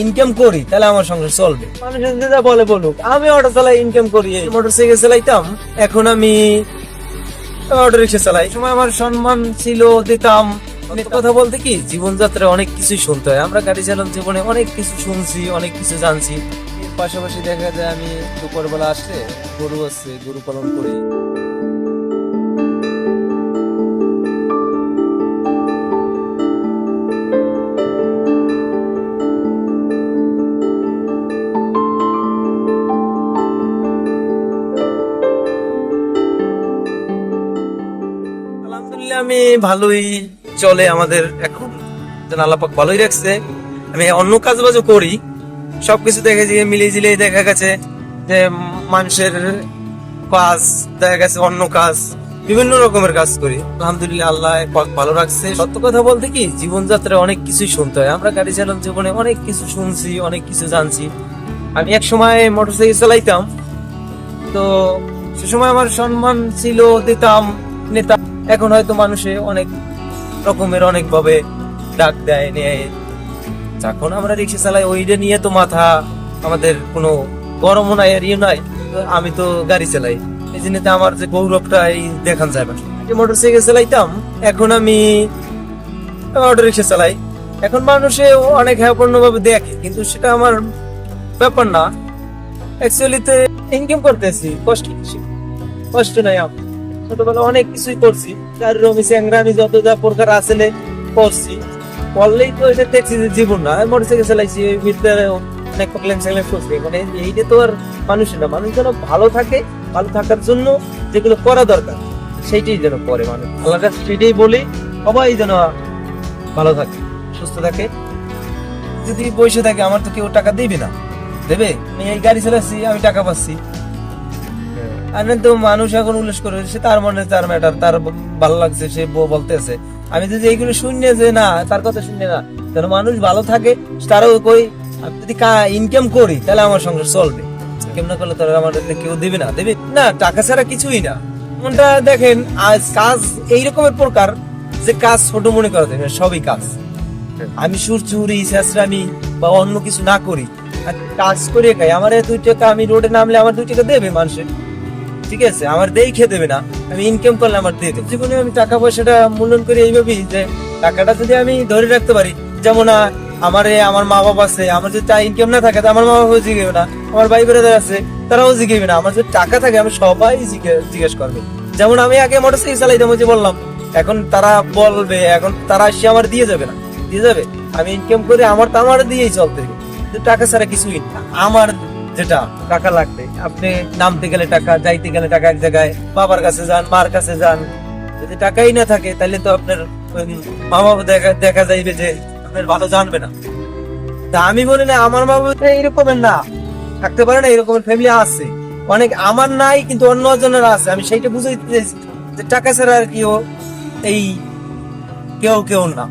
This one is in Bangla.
ইনকাম করি তাহলে আমার সংসার চলবে। মানুষ যেটা বলে বলুক, আমি অটো চালাই, ইনকাম করি, মোটরসাইকেল চালাইতাম, এখন আমি অটো রিক্সা চালাই। সময় আমার সম্মান ছিল, দিতাম। অনেক কথা বলতে কি, জীবনযাত্রায় অনেক কিছুই শুনতে হয়। আমরা গাড়ি চালান জীবনে অনেক কিছু শুনছি, অনেক কিছু জানছি। এর পাশাপাশি দেখা যায় আমি দুপুরবেলা আসলে গরু আছে, গরু পালন করি। আলহামদুলিল্লাহ আমি ভালোই চলে আমাদের এখন, আল্লাহ পাক ভালোই রাখছে। আমি অন্য কাজ বাজও করি, সবকিছু দেখে যে মিলিয়ে জিলিয়ে দেখা গেছে যে মানুষের কাজ, দেখা গেছে অন্য কাজ, বিভিন্ন রকমের কাজ করি। আলহামদুলিল্লাহ আল্লাহ পাক ভালো রাখছে। সত্য কথা বলতে কি, জীবনযাত্রায় অনেক কিছুই শুনতে হয়। আমরা গাড়ি চালান জীবনে অনেক কিছু শুনছি, অনেক কিছু জানছি। আমি এক সময় মোটরসাইকেল চালাইতাম, তো সে সময় আমার সম্মান ছিল, দিতাম, নেতা। এখন হয়তো মানুষে অনেক রকমের অনেক ভাবে ডাক দেয়, নেয়। যখন আমরা রিক্সা চালাই ওইটা নিয়ে তো মাথা আমাদের কোনো গরমও নাই আর ইয়ে নাই। আমি তো গাড়ি চালাই, এই জন্য আমার যে গৌরবটা এই দেখান যায় না। মোটরসাইকেল চালাইতাম, এখন আমি অটো রিক্সা চালাই। এখন মানুষে অনেক হ্যাপন্ন ভাবে দেখে, কিন্তু সেটা আমার ব্যাপার না। অ্যাকচুয়ালিতে ইনকাম করতেছি, কষ্ট নাই। আমার ছোটবেলা অনেক কিছুই করছি, আমি যত যা প্রকার আসলে করছি, করলেই তো এটা দেখছি যে জীবন না। মোটরসাইকেল চালাইছি, ভিতরে অনেক প্রবলেম করছি। মানে এইটা তো আর মানুষের না। মানুষ যেন ভালো থাকে, ভালো থাকার জন্য যেগুলো করা দরকার সেইটাই যেন করে মানুষ। আল্লাহর কাছে সেটাই বলি, সবাই যেন ভালো থাকে, সুস্থ থাকে। যদি বসে থাকে, আমার তো কেউ টাকা দিবে না, দেবে? আমি এই গাড়ি চালাচ্ছি, আমি টাকা পাচ্ছি। আর তো মানুষ এখন উল্লেস করে, সে তার মনে তার ম্যাটার, তার ভালো লাগছে, সে বলতেছে। আমি যদি এইগুলো শুনে যে না, তার কথা শুনে না, যেন মানুষ ভালো থাকে। তারও কই, আমি যদি ইনকাম করি তাহলে আমার সংসার চলবে। ইনকাম না করলে তারা আমার কেউ দেবে না, দেবে না। টাকা ছাড়া কিছুই না। মনটা দেখেন, আজ কাজ এই রকমের প্রকার যে কাজ ছোট মনে করা যায় না, সবই কাজ। আমি চুরি ছেঁচড়ামি বা অন্য কিছু না করি, আর কাজ করে খাই। আমার 2 টাকা, আমি রোডে নামলে আমার 2 টাকা দেবে মানুষের, ঠিক আছে? আমার দেখে দেবে না, আমি ইনকাম করলে আমার দিয়ে দেবে। জীবনে আমি টাকা পয়সাটা মূল্যায়ন করি এইভাবেই যে টাকাটা যদি আমি ধরে রাখতে পারি, যেমন আমার মা বাবা আছে, আমার যদি ইনকাম না থাকে আমার মা বাবা জিজ্ঞেবে না, আমার ভাই বোনেরা আছে তারাও জিজ্ঞেবে না। আমার যদি টাকা থাকে আমি সবাই জিজ্ঞেস করবে। যেমন আমি আগে মোটরসাইকেল চালাইতাম, যে বললাম, এখন তারা বলবে, এখন তারা এসে আমার দিয়ে যাবে না, দিয়ে যাবে। আমি ইনকাম করে আমার দিয়েই চলতে হবে। টাকা ছাড়া কিছুই না। আমার যেটা টাকা লাগবে, আপনি নামতে গেলে টাকা, যাইতে গেলে টাকা, এক জায়গায় বাবার কাছে যান, মার কাছে যান, যদি টাকাই না থাকে তাহলে তো আপনার মা বাবা দেখা যাইবে যে আপনার ভালো জানবে না। তা আমি বলি না, আমার মা বাবা এইরকমের না, থাকতে পারে না, এরকমের ফ্যামিলি আছে অনেক। আমার নাই, কিন্তু অন্য জনের আছে। আমি সেইটা বুঝাইতে চাইছি যে টাকা ছাড়া আর কি এই কেউ না।